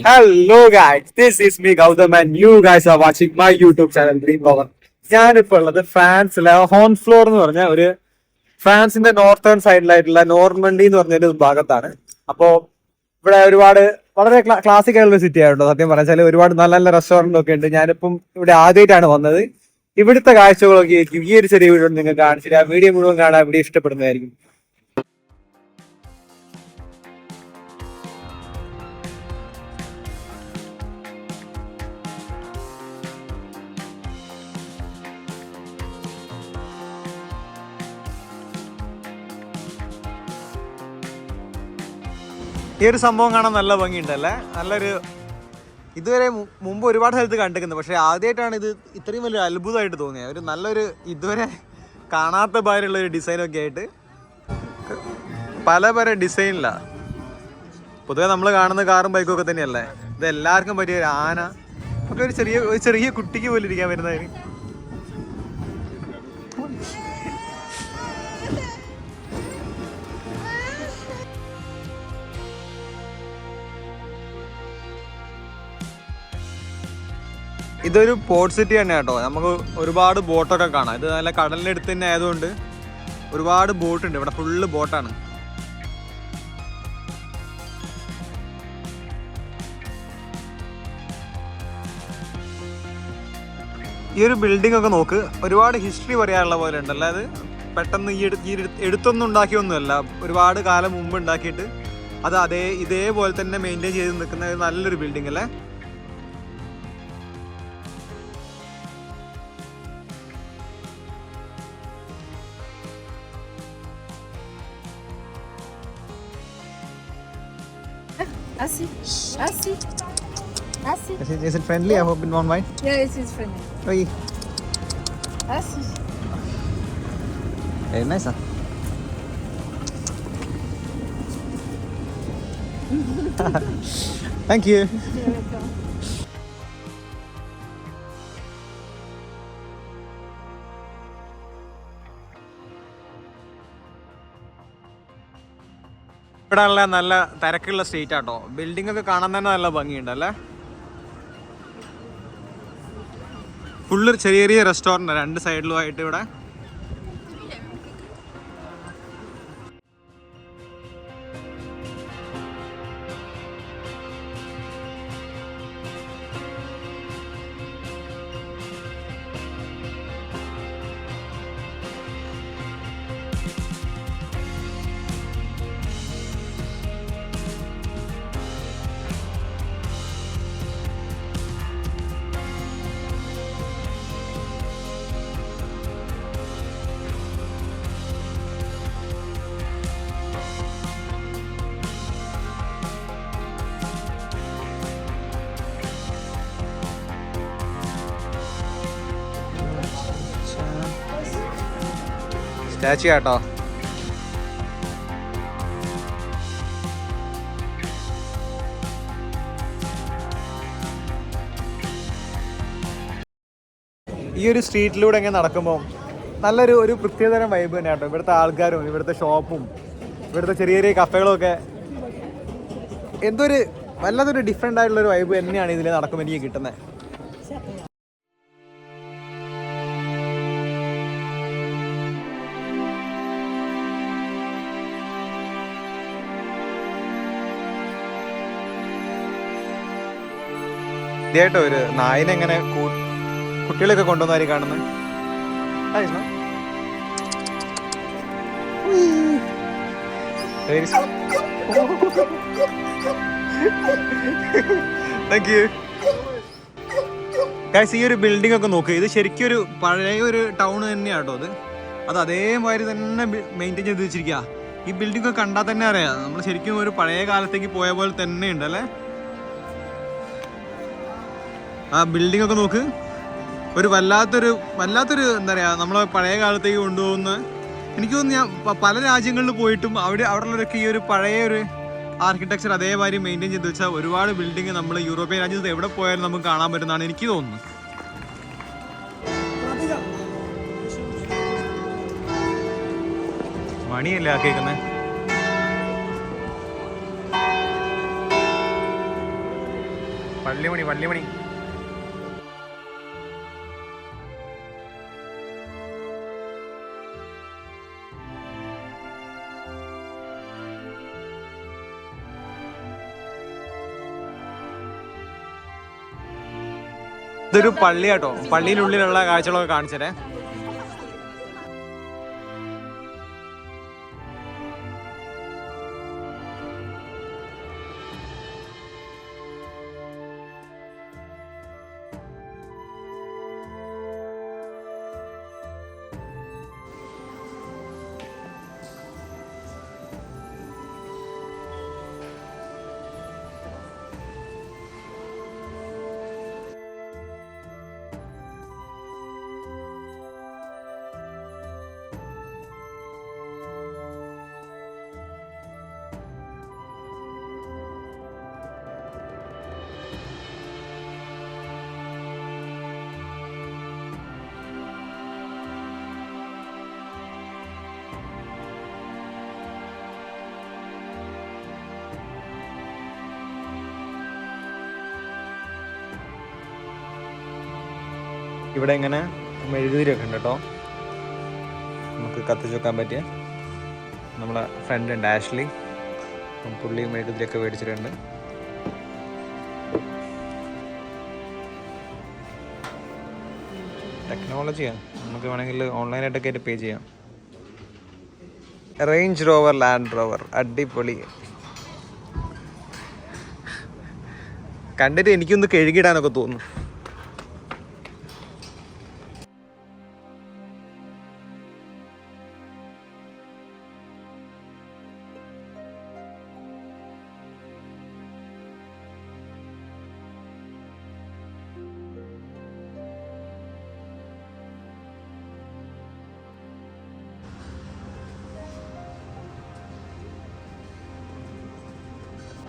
Hello guys, this is me Gautam and you guys are watching my YouTube channel Green Power. ഞാനിപ്പോൾ ഉള്ളത് ഫ്രാൻസിലെ ഹോൺഫ്ലോർ എന്ന് പറഞ്ഞ ഒരു ഫ്രാൻസിന്റെ നോർത്തേൺ സൈഡിലായിട്ടുള്ള നോർമണ്ടി എന്ന് പറഞ്ഞ ഒരു ഭാഗത്താണ്. അപ്പോ ഇവിടെ ഒരുപാട് വളരെ ക്ലാസിക് ആയിട്ടുള്ള സിറ്റി ആയിട്ടോ. സത്യം പറഞ്ഞാൽ ഒരുപാട് നല്ല നല്ല റെസ്റ്റോറന്റ് ഒക്കെ ഉണ്ട്. ഞാനിപ്പം ഇവിടെ ആദ്യമായിട്ടാണ് വന്നത്. ഇവിടുത്തെ കാഴ്ചകളൊക്കെ ആയിരിക്കും ഈ ഒരു ചെറിയ വീഡിയോ നിങ്ങൾക്ക് കാണിച്ചിട്ട് ആ വീഡിയോ മുഴുവൻ കാണാൻ വീഡിയോ ഇഷ്ടപ്പെടുന്നതായിരിക്കും. ഈ ഒരു സംഭവം കാണാൻ നല്ല ഭംഗിയുണ്ടല്ലേ. നല്ലൊരു ഇതുവരെ മുമ്പ് ഒരുപാട് സ്ഥലത്ത് കണ്ടിരിക്കുന്നത്, പക്ഷെ ആദ്യമായിട്ടാണ് ഇത് ഇത്രയും വലിയൊരു അത്ഭുതമായിട്ട് തോന്നിയത്. ഒരു നല്ലൊരു ഇതുവരെ കാണാത്ത ഭാര്യമുള്ള ഒരു ഡിസൈനൊക്കെ ആയിട്ട് പല ഡിസൈനിലാണ്. പൊതുവെ നമ്മൾ കാണുന്ന കാറും ബൈക്കും ഒക്കെ തന്നെയല്ലേ. ഇത് എല്ലാവർക്കും പറ്റിയ ഒരു ആന ഒക്കെ ഒരു ചെറിയ കുട്ടിക്ക് പോലും ഇരിക്കാൻ വരുന്നതിന്. ഇതൊരു പോർട്ട് സിറ്റി തന്നെ കേട്ടോ. നമുക്ക് ഒരുപാട് ബോട്ടൊക്കെ കാണാം. ഇത് നല്ല കടലിൻ്റെ അടുത്ത് തന്നെ ആയതുകൊണ്ട് ഒരുപാട് ബോട്ടുണ്ട്. ഇവിടെ ഫുള്ള് ബോട്ടാണ്. ഈ ഒരു ബിൽഡിംഗ് ഒക്കെ നോക്ക്, ഒരുപാട് ഹിസ്റ്ററി പറയാനുള്ള പോലെ ഉണ്ടല്ലോ. അത് പെട്ടെന്ന് ഈ എടുത്തൊന്നും ഉണ്ടാക്കിയൊന്നുമല്ല, ഒരുപാട് കാലം മുമ്പ് ഉണ്ടാക്കിയിട്ട് അത് ഇതേപോലെ തന്നെ മെയിൻറ്റെയിൻ ചെയ്ത് നിൽക്കുന്ന നല്ലൊരു ബിൽഡിംഗ് അല്ലേ. Assi. Assi. Assi. Is it friendly? I hope it won't bite. Yeah, it is friendly. Oi. Assi. Very nice, huh? Thank you. You're welcome. ഇവിടെ ഉള്ള നല്ല തിരക്കുള്ള സ്ട്രീറ്റ് ആട്ടോ. ബിൽഡിംഗ് ഒക്കെ കാണാൻ തന്നെ നല്ല ഭംഗിയുണ്ടല്ലേ. ഫുള്ള് ചെറിയ റെസ്റ്റോറൻറ്റ് രണ്ട് സൈഡിലുമായിട്ട് ഇവിടെ. സ്റ്റാച്ചു കേട്ടോ. ഈ ഒരു സ്ട്രീറ്റിലൂടെ ഇങ്ങനെ നടക്കുമ്പോൾ നല്ലൊരു പ്രത്യേകതരം വൈബ് തന്നെ കേട്ടോ. ഇവിടുത്തെ ആൾക്കാരും ഇവിടുത്തെ ഷോപ്പും ഇവിടുത്തെ ചെറിയ കഫേകളും ഒക്കെ വല്ലാത്തൊരു ഡിഫറെൻ്റ് ആയിട്ടുള്ളൊരു വൈബ് തന്നെയാണ് ഇതിൽ നടക്കുമ്പോൾ എനിക്ക് കിട്ടുന്നത്. ഇതായിട്ടോ ഒരു നായനെ എങ്ങനെ കുട്ടികളൊക്കെ കൊണ്ടുവന്നായിരിക്കും കാണുന്നത്. Thank you guys. ഈ ഒരു ബിൽഡിംഗ് ഒക്കെ നോക്ക്, ഇത് ശരിക്കും ഒരു പഴയ ഒരു ടൗൺ തന്നെയാട്ടോ. അത് അതേമാതിരി തന്നെ മെയിൻറ്റെയിൻ ചെയ്ത് വെച്ചിരിക്കുക. ഈ ബിൽഡിംഗ് ഒക്കെ കണ്ടാൽ തന്നെ അറിയാം നമ്മൾ ശരിക്കും ഒരു പഴയ കാലത്തേക്ക് പോയ പോലെ തന്നെ ഉണ്ടല്ലേ. ആ ബിൽഡിംഗ് ഒക്കെ നോക്ക്, ഒരു വല്ലാത്തൊരു എന്താ പറയുക, നമ്മളെ പഴയ കാലത്തേക്ക് കൊണ്ടുപോകുന്ന. എനിക്ക് തോന്നുന്നു ഞാൻ പല രാജ്യങ്ങളിൽ പോയിട്ടും അവിടെയുള്ളവരൊക്കെ ഈ ഒരു പഴയ ഒരു ആർക്കിടെക്ചർ അതേമാതിരി മെയിൻറ്റെയിൻ ചെയ്ത് വെച്ചാൽ ഒരുപാട് ബിൽഡിംഗ് നമ്മൾ യൂറോപ്യൻ രാജ്യത്ത് എവിടെ പോയാലും നമുക്ക് കാണാൻ പറ്റുന്നതാണ് എനിക്ക് തോന്നുന്നത്. മണിയല്ലേ ആ കേൾക്കുന്നത്. പള്ളിമണി. ഇതൊരു പള്ളിയാട്ടോ. പള്ളിയിലുള്ളിലുള്ള കാഴ്ചകളൊക്കെ കാണിച്ചേ. ഇവിടെ ഇങ്ങനെ മെഴുകുതിരിയൊക്കെ ഉണ്ട് കേട്ടോ, നമുക്ക് കത്തിച്ച് വെക്കാൻ പറ്റിയ. നമ്മളെ ഫ്രണ്ട് ഉണ്ട് ആഷ്ലി, പുള്ളി മെഴുകുതിരിയൊക്കെ മേടിച്ചിട്ടുണ്ട്. ടെക്നോളജിയാണ്, നമുക്ക് വേണമെങ്കിൽ ഓൺലൈനായിട്ടൊക്കെ ആയിട്ട് പേ ചെയ്യാം. റേഞ്ച് റോവർ, ലാൻഡ് റോവർ, അടിപൊളി. കണ്ടിട്ട് എനിക്കൊന്ന് കഴുകിയിടാനൊക്കെ തോന്നുന്നു.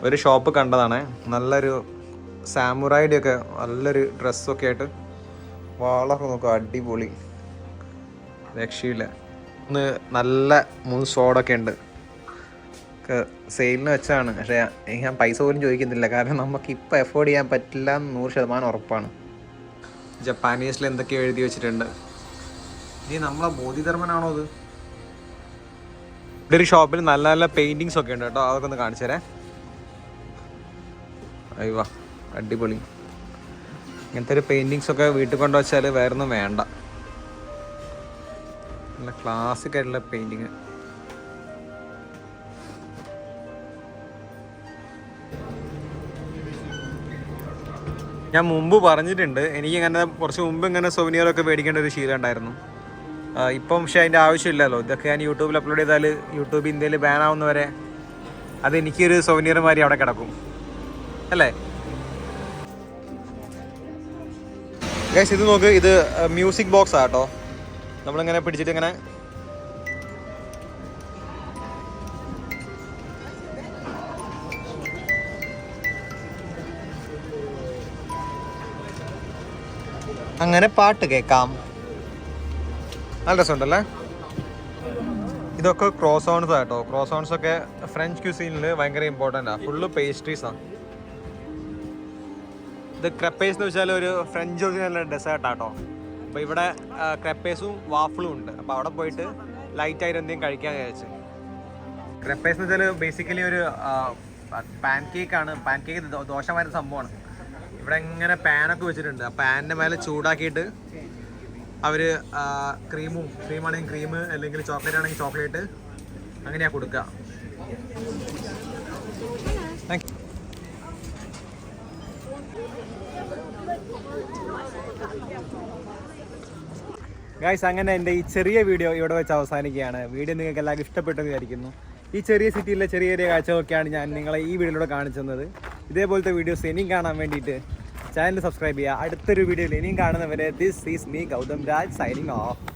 ഒരു ഷോപ്പ് കണ്ടതാണ്, നല്ലൊരു സാമുറായിയുടെ ഒക്കെ നല്ലൊരു ഡ്രസ്സൊക്കെ ആയിട്ട്. വളരെ നോക്കുക, അടിപൊളി, രക്ഷയില്ല. ഒന്ന് നല്ല 3 സോഡൊക്കെ ഉണ്ട്, സെയിലിന് വെച്ചാണ്. പക്ഷേ ഞാൻ പൈസ പോലും ചോദിക്കുന്നില്ല, കാരണം നമുക്ക് ഇപ്പോൾ എഫോർഡ് ചെയ്യാൻ പറ്റില്ല എന്ന് 100% ഉറപ്പാണ്. ജപ്പാനീസിൽ എന്തൊക്കെയോ എഴുതി വെച്ചിട്ടുണ്ട്. ഇനി നമ്മളെ ബോധിധർമ്മനാണോ അത്? ഇവിടെ ഒരു ഷോപ്പിൽ നല്ല നല്ല പെയിൻറ്റിങ്സ് ഒക്കെ ഉണ്ട് കേട്ടോ, അതൊക്കെ ഒന്ന് കാണിച്ചു തരാം. അയ്യോ അടിപൊളി. ഇങ്ങനത്തെ ഒരു പെയിൻറ്റിങ്സ് ഒക്കെ വീട്ടിൽ കൊണ്ടുവച്ചാൽ വേറൊന്നും വേണ്ട. നല്ല ക്ലാസിക് ആയിട്ടുള്ള പെയിൻറ്റിങ്. ഞാൻ മുമ്പ് പറഞ്ഞിട്ടുണ്ട്, എനിക്കിങ്ങനെ കുറച്ച് മുമ്പ് ഇങ്ങനെ സൊവനിയറൊക്കെ മേടിക്കേണ്ട ഒരു ശീലം ഉണ്ടായിരുന്നു. ഇപ്പം പക്ഷേ അതിൻ്റെ ആവശ്യമില്ലല്ലോ. ഇതൊക്കെ ഞാൻ യൂട്യൂബിൽ അപ്ലോഡ് ചെയ്താൽ യൂട്യൂബ് ഇന്ത്യയിൽ ബാൻ ആവുന്നവരെ അത് എനിക്കൊരു സൊവനിയർ മാതിരി അവിടെ കിടക്കും അല്ലേ. ഗൈസ് ഇത് നോക്ക്, ഇത് മ്യൂസിക് ബോക്സ് ആട്ടോ. നമ്മളിങ്ങനെ പിടിച്ചിട്ട് ഇങ്ങനെ അങ്ങനെ പാട്ട് കേൾക്കാം. നല്ല രസമുണ്ടല്ലേ. ഇതൊക്കെ ക്രോസോൺസ് ആട്ടോ. ക്രോസോൺസ് ഒക്കെ ഫ്രഞ്ച് ക്യൂസീനിൽ ഭയങ്കര ഇമ്പോർട്ടൻ്റ് ആണ്. ഫുള്ള് പേസ്ട്രീസാണ്. ഇത് ക്രെപ്പേസ് എന്ന് വെച്ചാൽ ഒരു ഫ്രഞ്ച് ഒറിജിനൽ ഡെസേർട്ട് ആട്ടോ. അപ്പോൾ ഇവിടെ ക്രെപ്പേസും വാഫിളും ഉണ്ട്. അപ്പോൾ അവിടെ പോയിട്ട് ലൈറ്റായിട്ട് എന്തെങ്കിലും കഴിക്കാൻ വിചാരിച്ചു. ക്രെപ്പേസ് എന്ന് വെച്ചാൽ ബേസിക്കലി ഒരു പാൻ കേക്കാണ്. പാൻ കേക്ക് ദോശമായൊരു സംഭവമാണ്. ഇവിടെ ഇങ്ങനെ പാനൊക്കെ വെച്ചിട്ടുണ്ട്. ആ പാനിൻ്റെ മേലെ ചൂടാക്കിയിട്ട് അവർ ക്രീമാണെങ്കിൽ ക്രീം, അല്ലെങ്കിൽ ചോക്ലേറ്റ് ആണെങ്കിൽ ചോക്ലേറ്റ്, അങ്ങനെയാണ് കൊടുക്കുക. ഗൈസ്, അങ്ങനെ എൻ്റെ ഈ ചെറിയ വീഡിയോ ഇവിടെ വെച്ച് അവസാനിക്കുകയാണ്. വീഡിയോ നിങ്ങൾക്ക് എല്ലാവർക്കും ഇഷ്ടപ്പെട്ടെന്ന് വിചാരിക്കുന്നു. ഈ ചെറിയ സിറ്റിയിലെ ചെറിയ ചെറിയ കാഴ്ചകളൊക്കെയാണ് ഞാൻ നിങ്ങളെ ഈ വീഡിയോയിലൂടെ കാണിച്ചു തന്നത്. ഇതേപോലത്തെ വീഡിയോസ് ഇനിയും കാണാൻ വേണ്ടിയിട്ട് ചാനൽ സബ്സ്ക്രൈബ് ചെയ്യുക. അടുത്തൊരു വീഡിയോയിൽ ഇനിയും കാണുന്നവരെ this is me Gautam Raj signing of.